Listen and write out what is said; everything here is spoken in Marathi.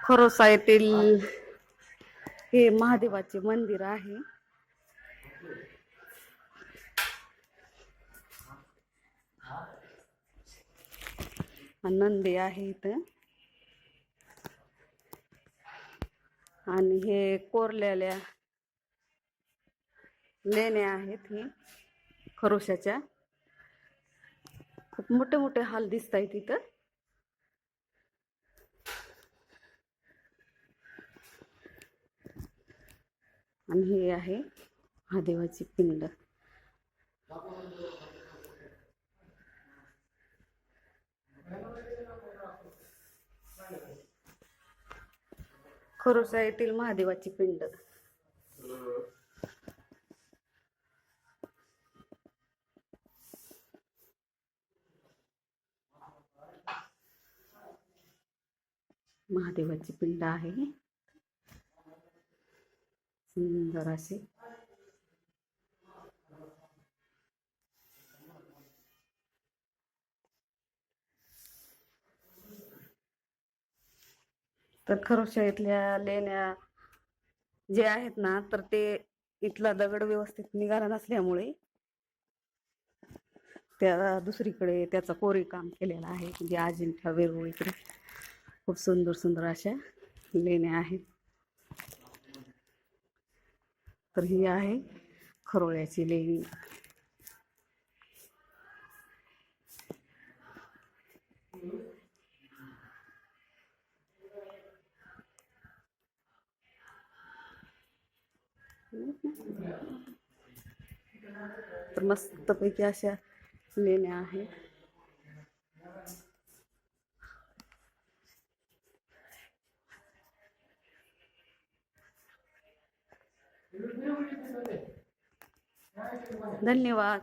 खरोसा येथील हे महादेवाचे मंदिर आहे. नंदी आहे इथं आणि हे कोरलेल्या लेण्या आहेत. ही खरोशाच्या खूप मोठे मोठे हाल दिसत आहेत इथं. आणि हे आहे महादेवाची पिंड. खरोसा येथील महादेवाची पिंड. महादेवाची पिंड आहे सुंदर असे. तर खरोशा इथल्या लेण्या जे आहेत ना, तर ते इथला दगड व्यवस्थित निघाला नसल्यामुळे त्या दुसरीकडे त्याचा कोरीव काम केलेलं आहे. म्हणजे अजिंठा वेरूळ इकडे खूप सुंदर सुंदर अशा लेण्या आहेत. तर ही आहे खरोळ्याची लेणी. तर मस्तपैकी अशा लेण्या आहेत. धन्यवाद.